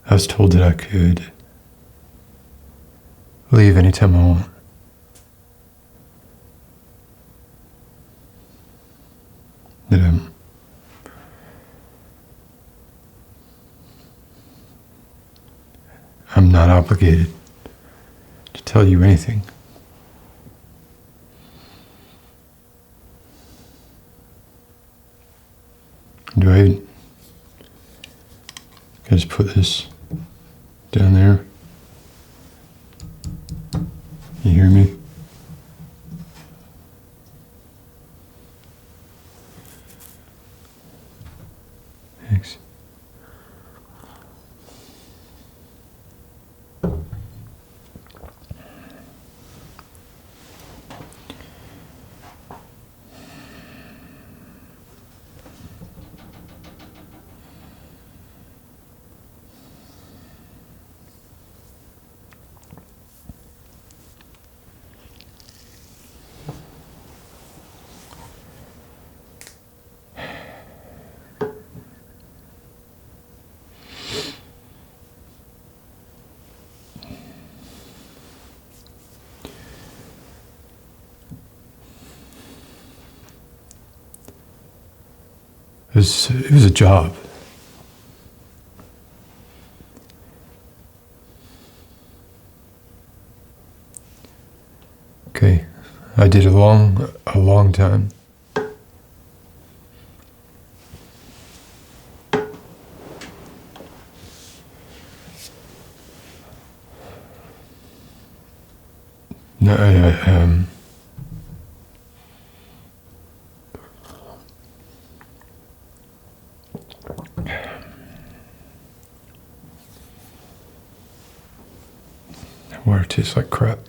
I was told that I could leave anytime I want. That I'm not obligated to tell you anything. Do I just put this down there? You hear me? Thanks. It was a job. Okay, I did a long time. No, water tastes like crap.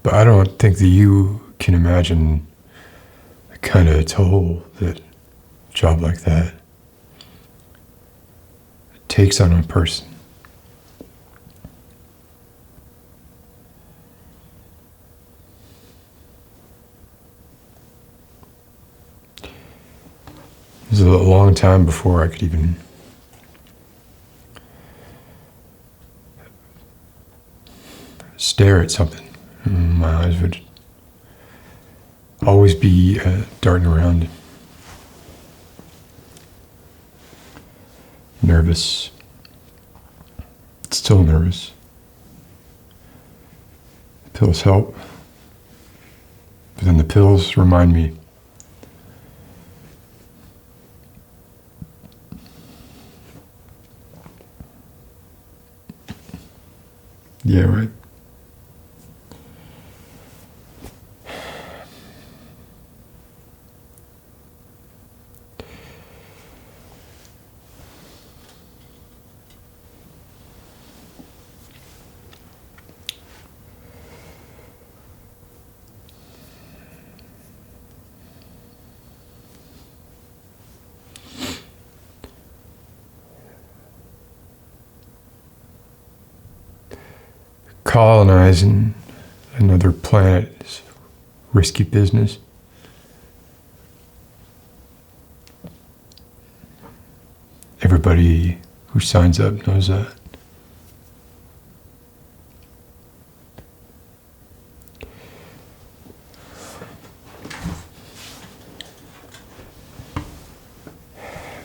But I don't think that you can imagine the kind of toll that a job like that takes on a person. It was a long time before I could even stare at something. My eyes would always be darting around. Nervous. Still nervous. The pills help. But then the pills remind me yeah, right. Colonizing another planet is risky business. Everybody who signs up knows that.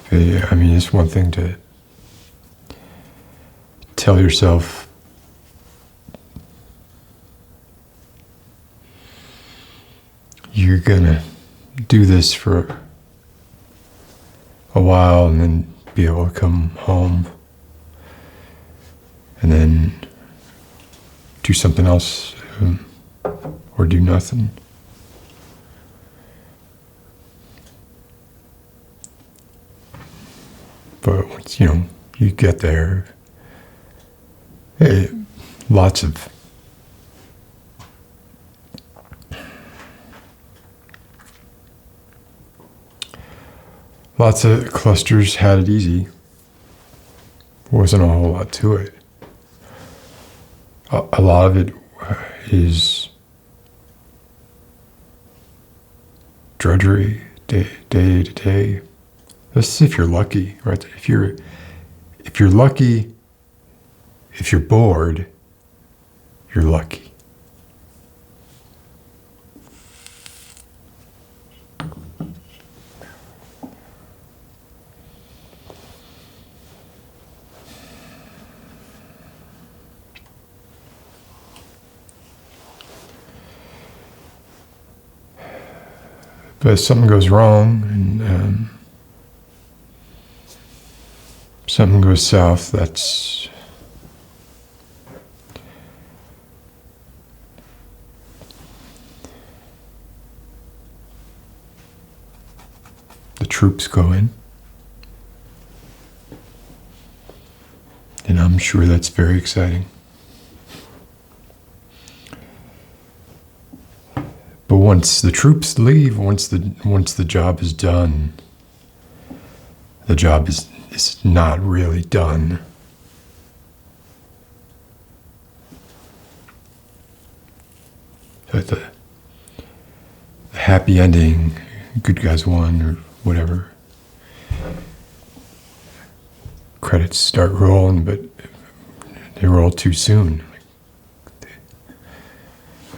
But, I mean, it's one thing to tell yourself you're gonna do this for a while and then be able to come home and then do something else or do nothing. But once you get there, lots of clusters had it easy. Wasn't a whole lot to it. a lot of it is drudgery, day to day. This is if you're lucky, right? If you're lucky, if you're bored, you're lucky. But if something goes wrong and something goes south, that's the troops go in. And I'm sure that's very exciting. But once the troops leave, once the job is done, the job is not really done. So the happy ending, good guys won or whatever. Credits start rolling, but they roll too soon.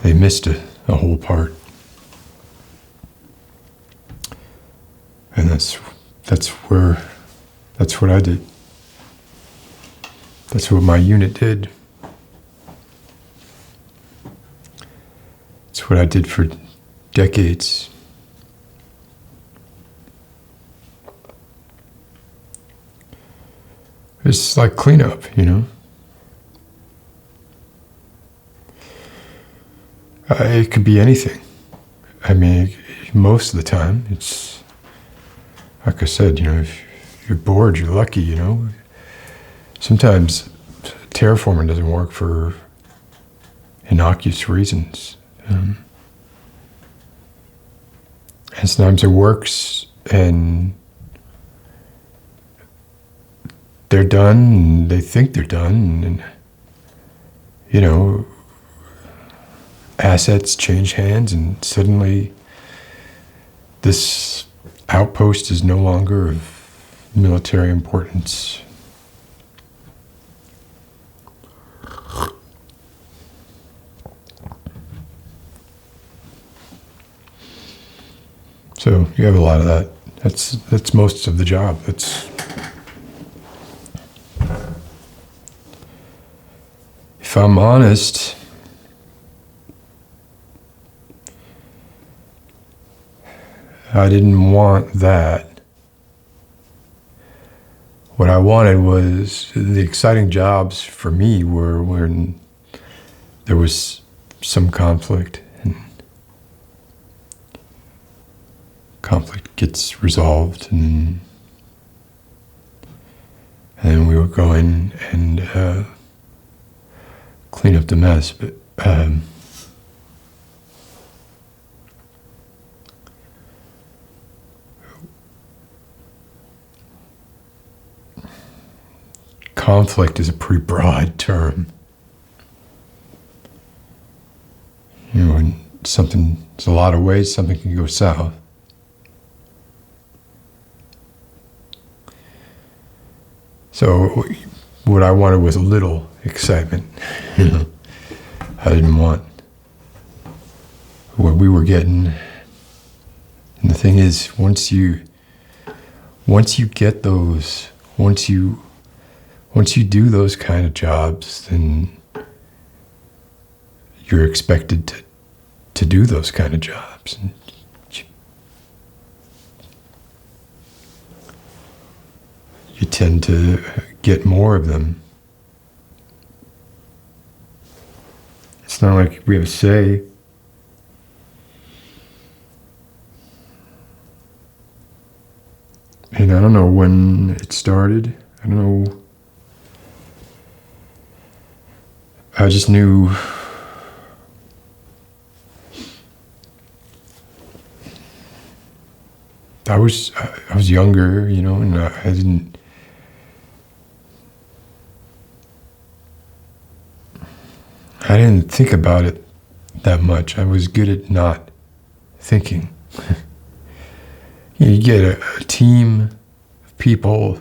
They missed a whole part. And that's what I did. That's what my unit did. It's what I did for decades. It's like cleanup, you know. It could be anything. I mean, most of the time, it's like I said, you know, if you're bored, you're lucky, you know. Sometimes terraforming doesn't work for innocuous reasons. And sometimes it works and they're done and they think they're done and you know, assets change hands and suddenly this outpost is no longer of military importance. So you have a lot of that. That's most of the job. If I'm honest, I didn't want that. What I wanted was the exciting jobs for me were when there was some conflict and conflict gets resolved and we would go in and clean up the mess. But conflict is a pretty broad term. You know, and there's a lot of ways something can go south. So what I wanted was a little excitement. You know, I didn't want what we were getting. And the thing is, once you get those, once you do those kind of jobs, then you're expected to do those kind of jobs. And you tend to get more of them. It's not like we have a say. And I don't know when it started. I don't know. I just knew I was younger, you know, and I didn't. I didn't think about it that much. I was good at not thinking. You get a team of people.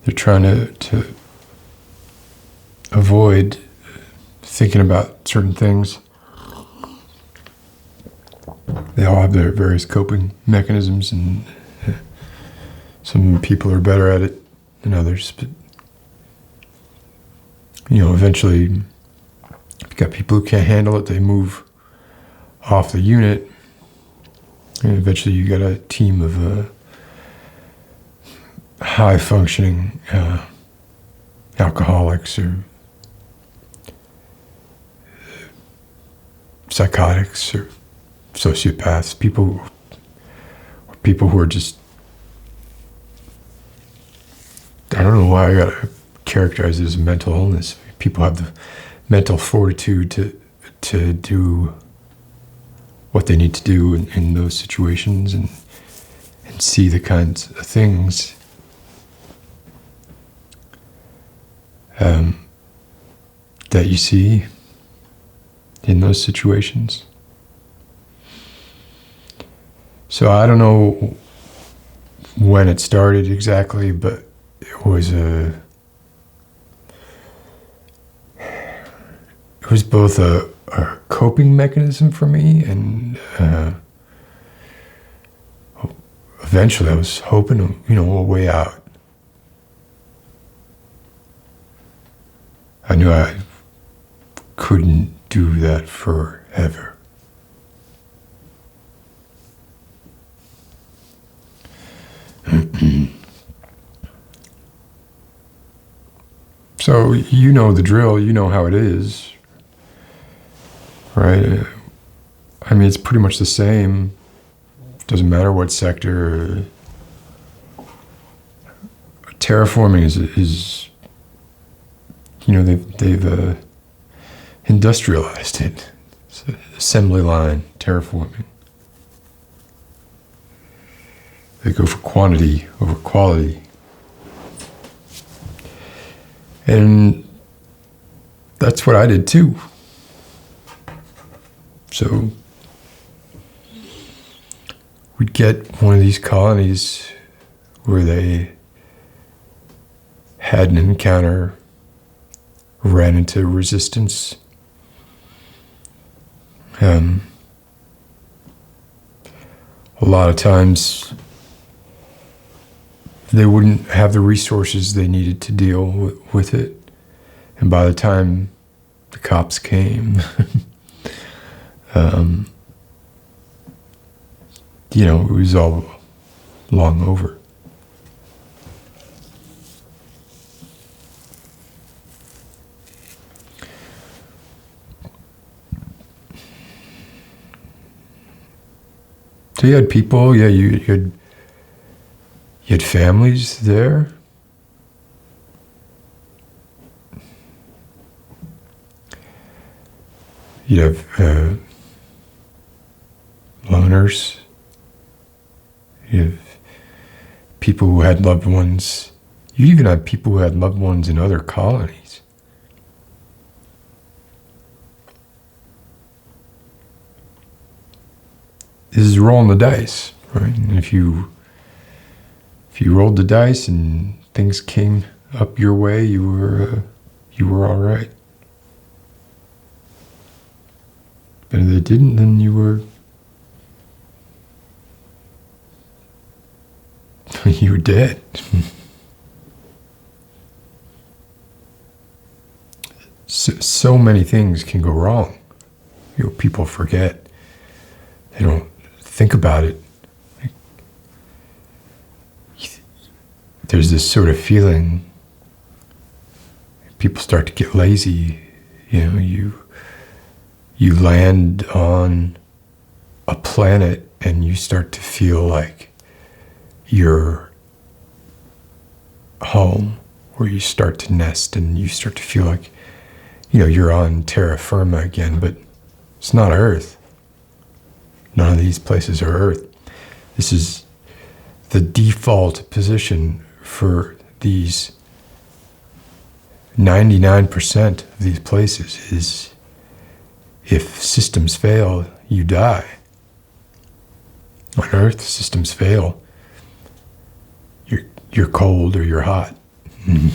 They're trying to avoid thinking about certain things. They all have their various coping mechanisms, and some people are better at it than others. But eventually, if you've got people who can't handle it, they move off the unit, and eventually you got a team of high-functioning alcoholics or psychotics or sociopaths, people who are just, I don't know why I gotta characterize it as mental illness. People have the mental fortitude to do what they need to do in those situations and see the kinds of things that you see in those situations. So I don't know when it started exactly, but it was both a coping mechanism for me, and eventually I was hoping, a way out. I knew I couldn't do that forever. So you know the drill, you know how it is, right? I mean, it's pretty much the same. Doesn't matter what sector. Terraforming is they've industrialized it. It's an assembly line terraforming. They go for quantity over quality. And that's what I did too. So we'd get one of these colonies where they had an encounter, ran into resistance. A lot of times they wouldn't have the resources they needed to deal with it. And by the time the cops came, it was all long over. So you had people, you had families there. You'd have loners. You have people who had loved ones. You even had people who had loved ones in other colonies. This is rolling the dice, right? And if you rolled the dice and things came up your way, you were all right. But if they didn't, then you were dead. So many things can go wrong. People forget. They don't think about it. There's this sort of feeling. People start to get lazy. You land on a planet and you start to feel like you're home, where you start to nest and you start to feel like, you're on terra firma again, but it's not Earth. None of these places are Earth. This is the default position for these 99% of these places is, if systems fail, you die. On Earth, systems fail. You're cold or you're hot. You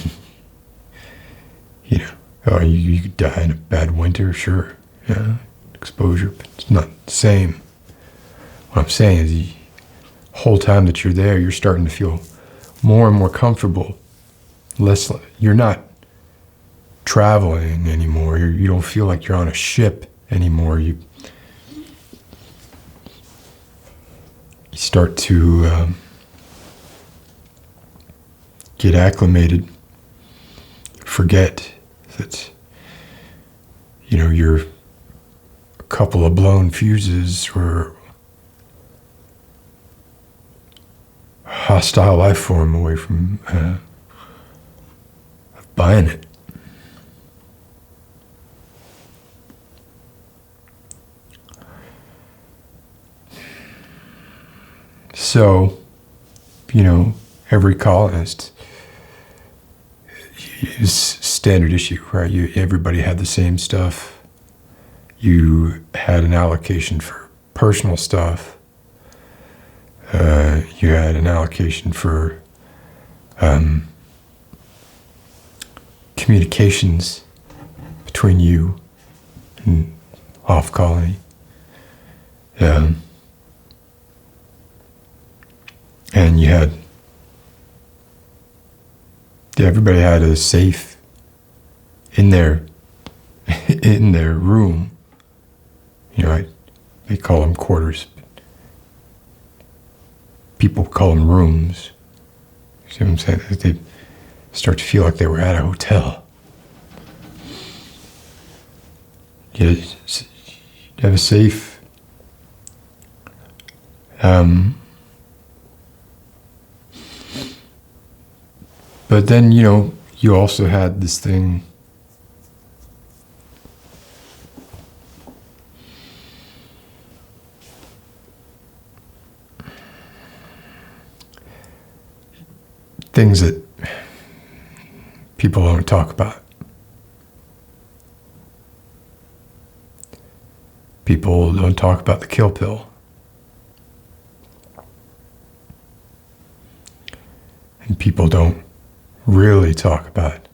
know, or you could die in a bad winter, sure. Yeah, exposure, but it's not the same. What I'm saying is the whole time that you're there, you're starting to feel more and more comfortable. You're not traveling anymore. You don't feel like you're on a ship anymore. You start to get acclimated, forget that, you know, you're a couple of blown fuses or a hostile life form away from buying it. So, you know, every colonist is standard issue, right? Everybody had the same stuff. You had an allocation for personal stuff. You had an allocation for communications between you and off colony. And you had, everybody had a safe in their room. You know, they call them quarters. People call them rooms. See what I'm saying? They start to feel like they were at a hotel. You have a safe. But then, you know, you also had this thing. Things that people don't talk about. People don't talk about the kill pill. And people don't really talk about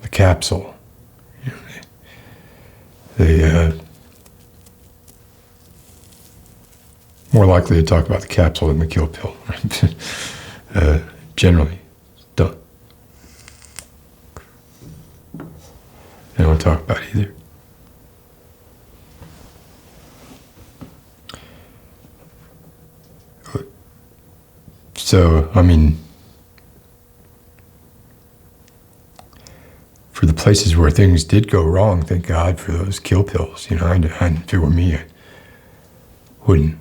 the capsule. You know, they more likely to talk about the capsule than the kill pill. Generally, don't. They don't talk about it either. So, I mean, for the places where things did go wrong, thank God for those kill pills. You know, if it were me, I wouldn't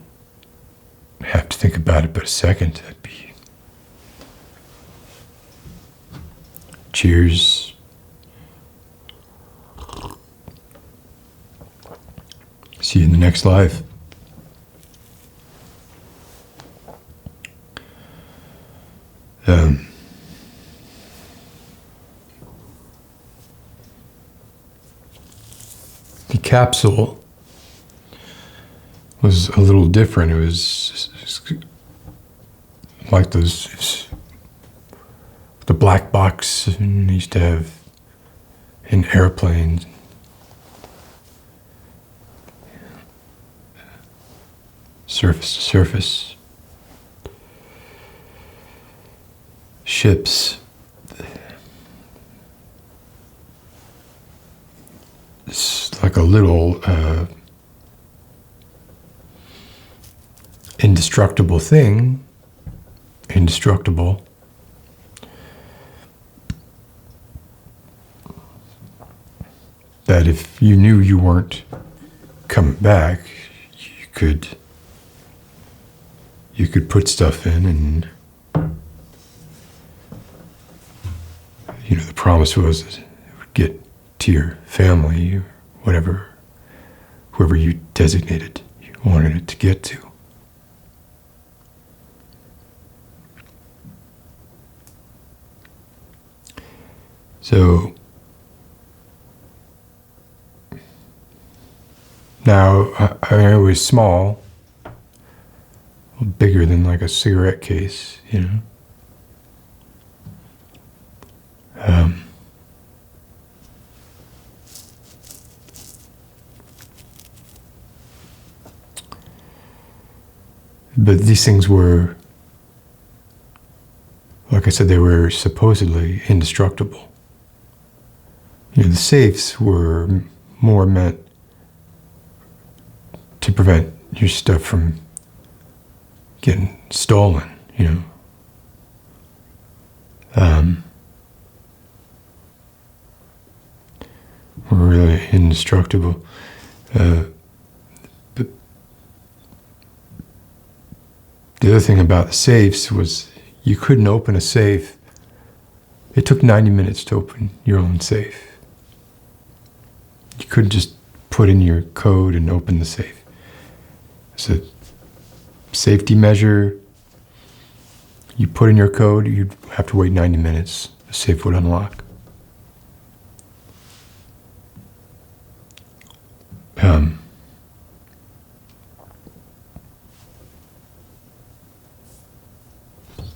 have to think about it but a second. I'd be, cheers. See you in the next life. The capsule was a little different. It was like those, the black box they used to have in airplanes. Surface to surface. Ships. It's like a little indestructible thing. Indestructible. That if you knew you weren't coming back, you could put stuff in, and you know, the promise was that it would get to your family, or whatever, whoever you designated you wanted it to get to. So now, it was small, bigger than like a cigarette case, you know. But these things were, like I said, they were supposedly indestructible. You know, the safes were more meant to prevent your stuff from getting stolen, you know. Were really indestructible. But the other thing about the safes was you couldn't open a safe. It took 90 minutes to open your own safe. You couldn't just put in your code and open the safe. It's a safety measure. You put in your code, you'd have to wait 90 minutes. The safe would unlock.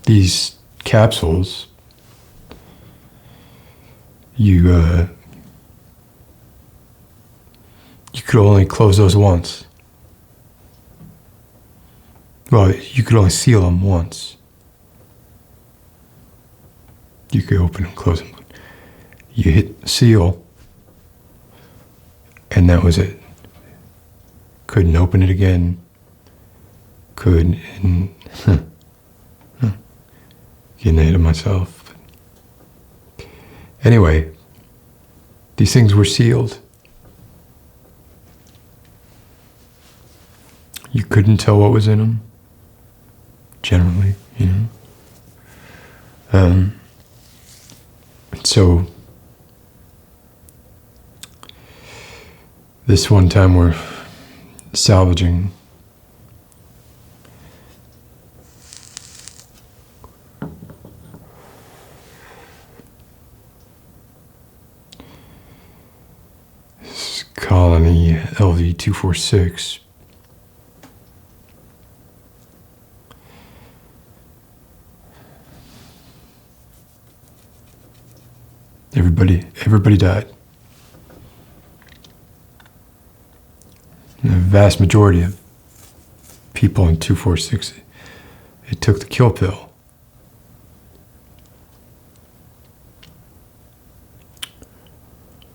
These capsules, you could only close those once. Well, you could only seal them once. You could open and close them. You hit seal, and that was it. Couldn't open it again. Getting ahead of myself. Anyway, these things were sealed. You couldn't tell what was in them, generally, you know. So, this one time we're salvaging this Colony LV-246. Everybody died. The vast majority of people in 246, it took the kill pill.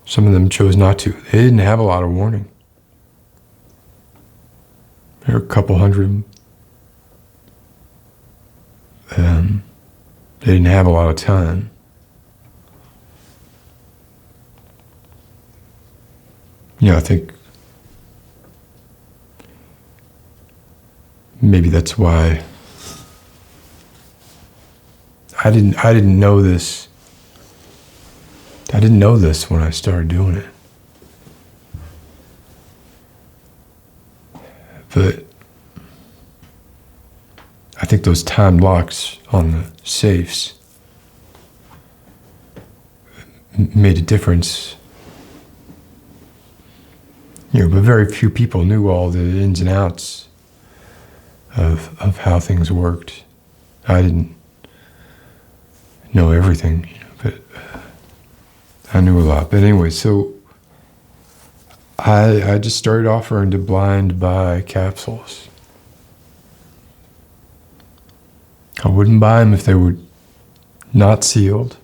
Some of them chose not to. They didn't have a lot of warning. There were a couple hundred. They didn't have a lot of time. You know, I think maybe that's why I didn't know this. I didn't know this when I started doing it. But I think those timed locks on the safes made a difference. You know, but very few people knew all the ins and outs of how things worked. I didn't know everything, you know, but I knew a lot. But anyway, so I just started offering to blind buy capsules. I wouldn't buy them if they were not sealed,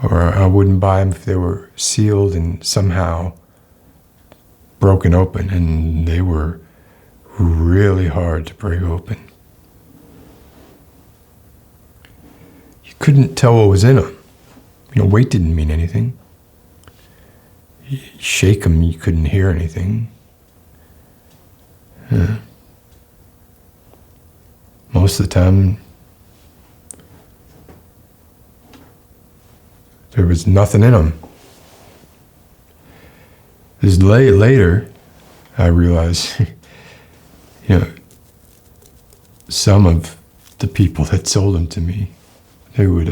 or I wouldn't buy them if they were sealed and somehow broken open, and they were really hard to break open. You couldn't tell what was in them. You know, weight didn't mean anything. You shake them, you couldn't hear anything. Most of the time, there was nothing in them. This later, I realized, you know, some of the people that sold them to me, they would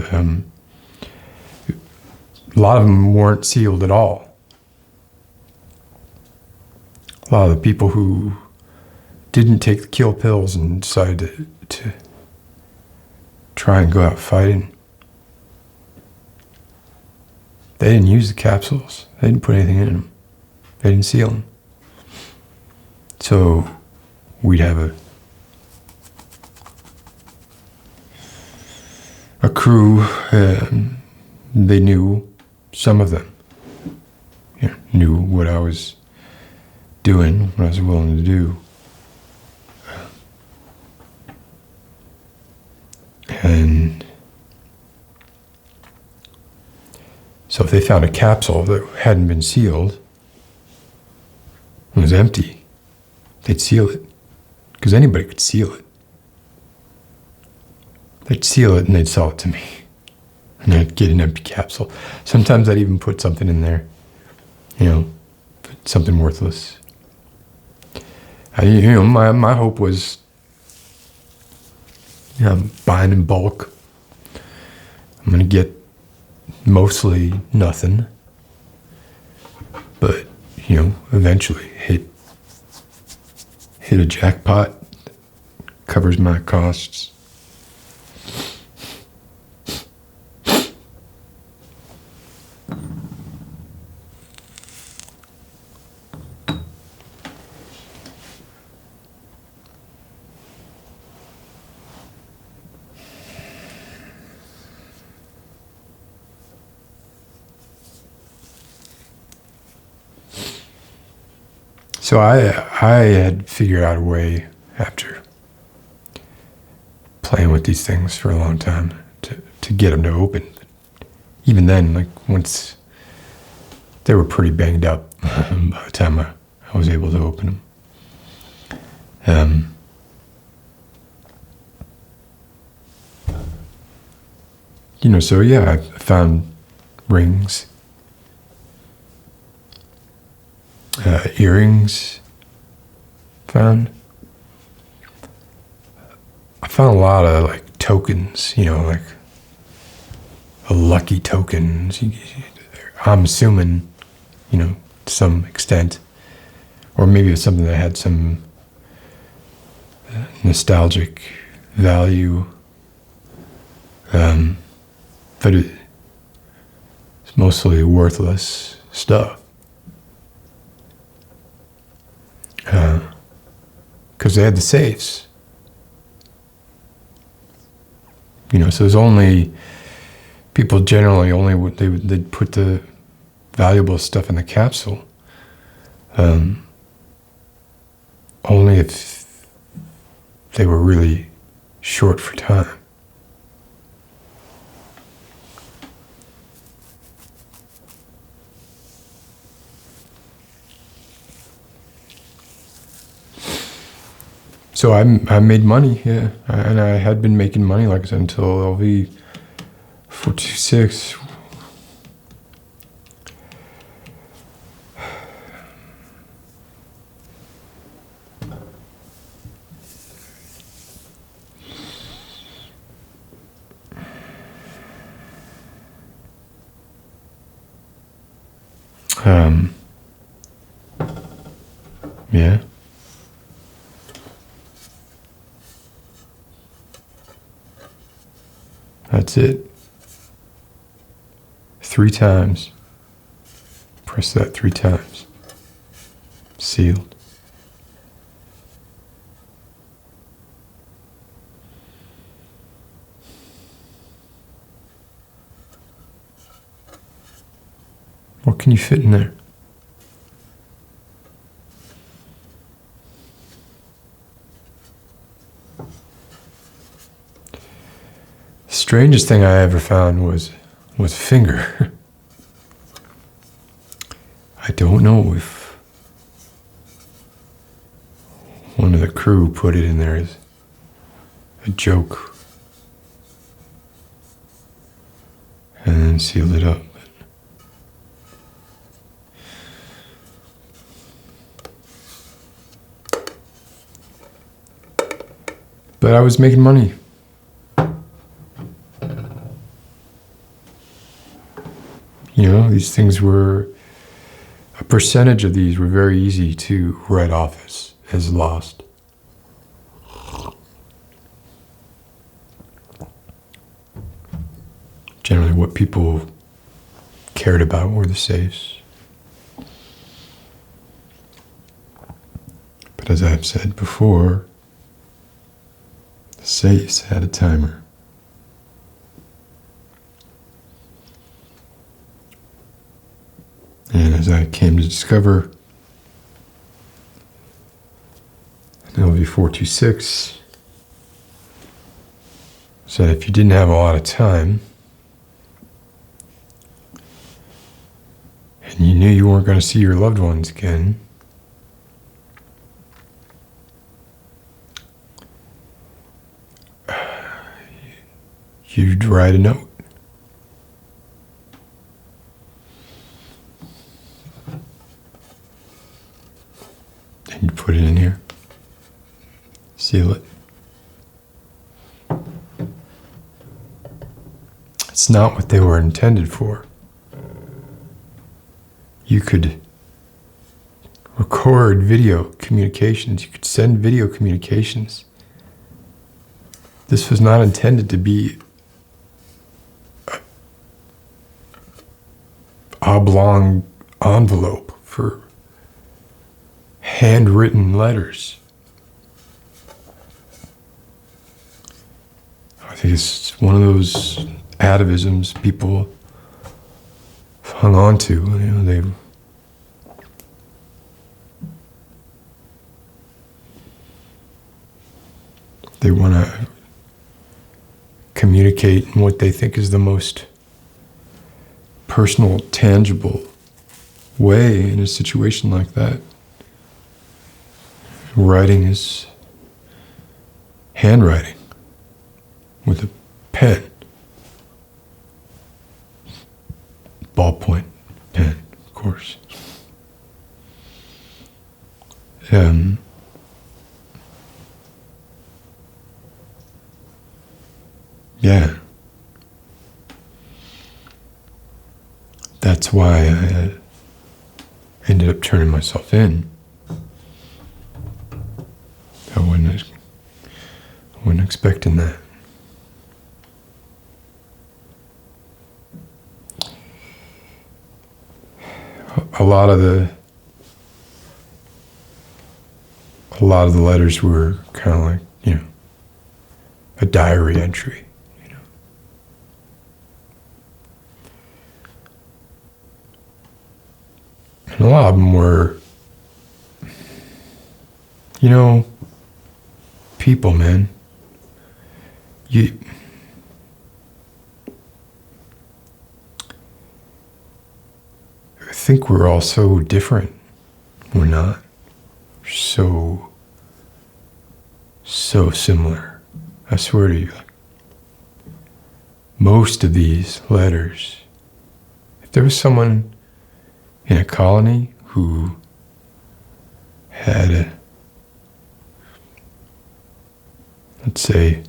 a lot of them weren't sealed at all. A lot of the people who didn't take the kill pills and decided to try and go out fighting, they didn't use the capsules. They didn't put anything in them. They didn't seal them. So we'd have a crew, they knew, some of them knew what I was doing, what I was willing to do. And so if they found a capsule that hadn't been sealed, it was empty, they'd seal it, because anybody could seal it. They'd seal it and they'd sell it to me. And I'd get an empty capsule. Sometimes I'd even put something in there, something worthless. My hope was, I'm buying in bulk. I'm going to get mostly nothing. But, eventually hit a jackpot, covers my costs. So I had figured out a way, after playing with these things for a long time, to get them to open. But even then, once they were pretty banged up by the time I was able to open them. I found rings, earrings. I found a lot of tokens, a lucky tokens. I'm assuming, to some extent, or maybe it's something that had some nostalgic value. But it's mostly worthless stuff. Because they had the safes. So there's only, people generally they'd put the valuable stuff in the capsule. Only if they were really short for time. So I made money, and I had been making money, like I said, until LV 426. Yeah. That's it. 3 times. Press that 3 times. Sealed. What can you fit in there? Strangest thing I ever found was a finger. I don't know if one of the crew put it in there as a joke and then sealed it up. But I was making money. These things were, a percentage of these were very easy to write off as lost. Generally, what people cared about were the safes. But as I've said before, the safes had a timer. And as I came to discover, LV426 said if you didn't have a lot of time and you knew you weren't going to see your loved ones again, you'd write a note. And you put it in here. Seal it. It's not what they were intended for. You could record video communications. You could send video communications. This was not intended to be an oblong envelope for handwritten letters. I think it's one of those atavisms people hung on to. They want to communicate in what they think is the most personal, tangible way in a situation like that. Writing is handwriting with a pen. Ballpoint pen, of course. Yeah. That's why I ended up turning myself in. I wasn't expecting that. A lot of the letters were kind of like, a diary entry, And a lot of them were, people, man. I think we're all so different. We're not. We're so similar. I swear to you. Most of these letters, if there was someone in a colony who had let's say,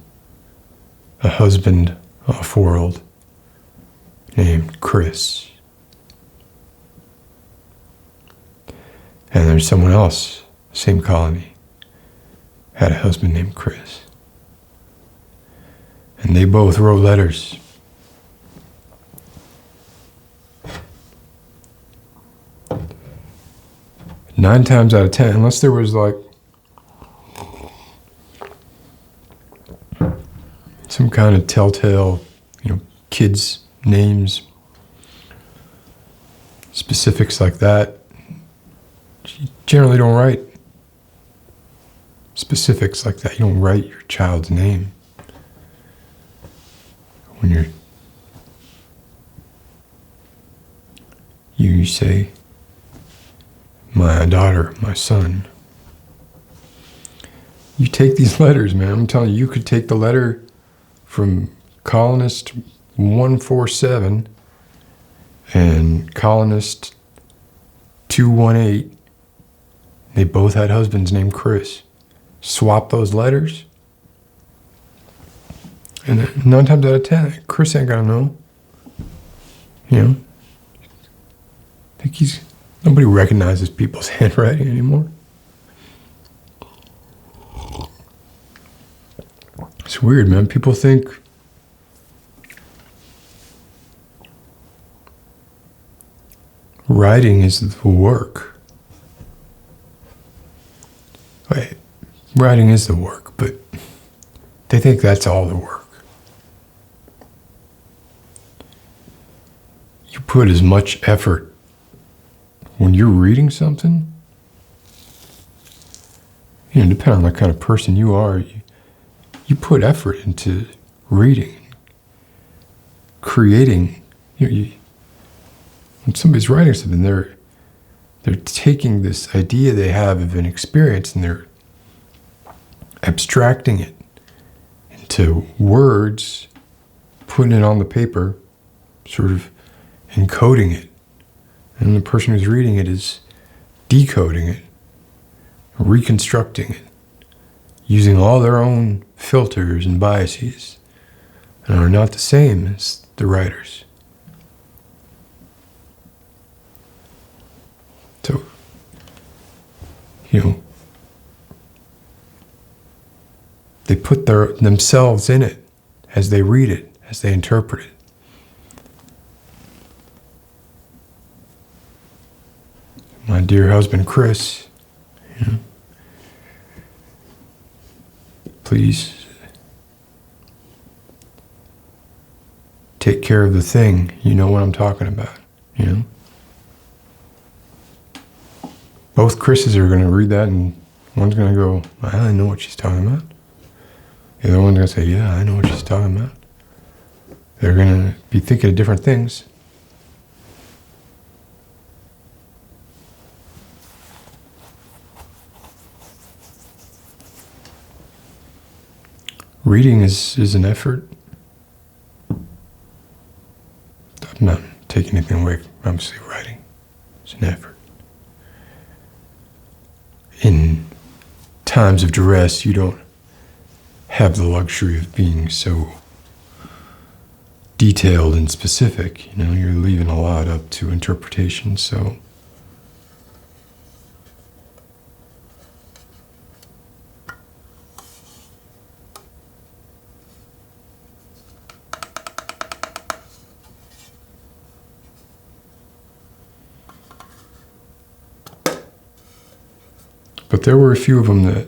a husband off-world named Chris, and there's someone else, same colony, had a husband named Chris, and they both wrote letters. Nine times out of 10, unless there was some kind of telltale, kids' names, specifics like that, you generally don't write specifics like that. You don't write your child's name when you say, my daughter, my son. You take these letters, man. I'm telling you, you could take the letter from Colonist 147 and Colonist 218. They both had husbands named Chris. Swap those letters, and 9 times out of 10, Chris ain't gonna know. Like nobody recognizes people's handwriting anymore. It's weird, man. People think writing is the work. Wait, writing is the work, but they think that's all the work. You put as much effort when you're reading something, depending on the kind of person you are, you put effort into reading, creating. When somebody's writing something, they're taking this idea they have of an experience and they're abstracting it into words, putting it on the paper, sort of encoding it. And the person who's reading it is decoding it, reconstructing it, using all their own filters and biases, and are not the same as the writers. So, they put themselves in it as they read it, as they interpret it. My dear husband, Chris, please take care of the thing. You know what I'm talking about, Both Chris's are going to read that, and one's going to go, I know what she's talking about. The other one's going to say, yeah, I know what she's talking about. They're going to be thinking of different things. Reading is an effort. I'm not taking anything away from, obviously, writing. It's an effort. In times of duress, you don't have the luxury of being so detailed and specific. You're leaving a lot up to interpretation, so but there were a few of them that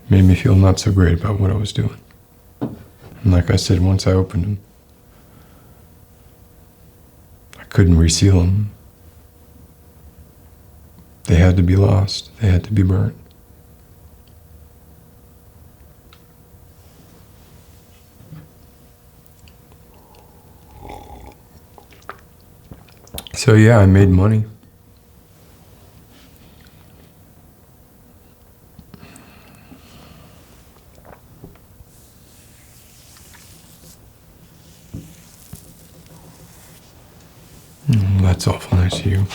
made me feel not so great about what I was doing. And like I said, once I opened them, I couldn't reseal them. They had to be lost. They had to be burnt. So yeah, I made money. That's awful nice of you.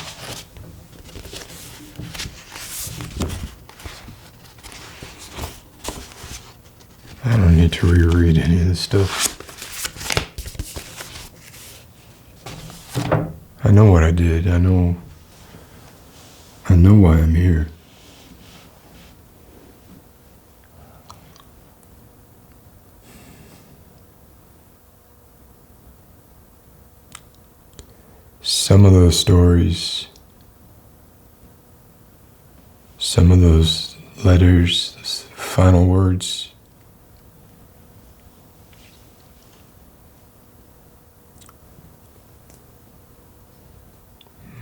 I don't need to reread any of this stuff. I know what I did. I know why I'm here. Some of those stories, some of those letters, those final words,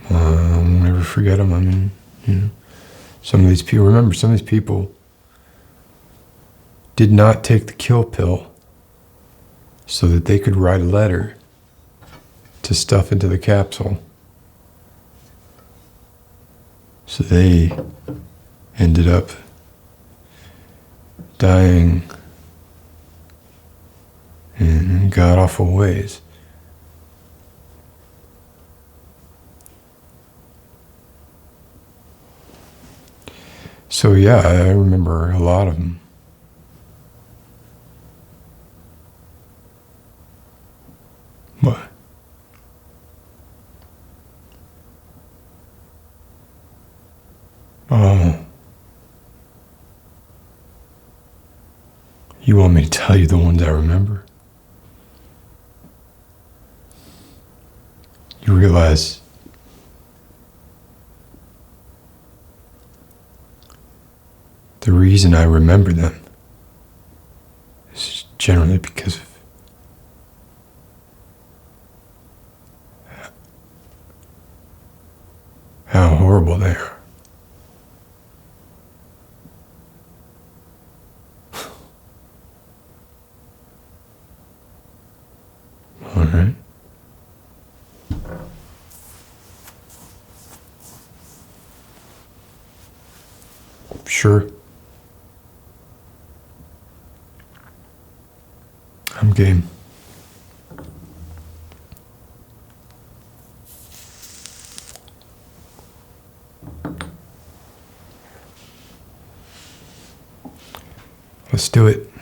I'll never forget them. I mean, some of these people, remember, some of these people did not take the kill pill so that they could write a letter to stuff into the capsule. So they ended up dying in god-awful ways. So yeah, I remember a lot of them. Oh. You want me to tell you the ones I remember? You realize the reason I remember them is generally because of how horrible they are. All right. Sure. I'm game. Let's do it.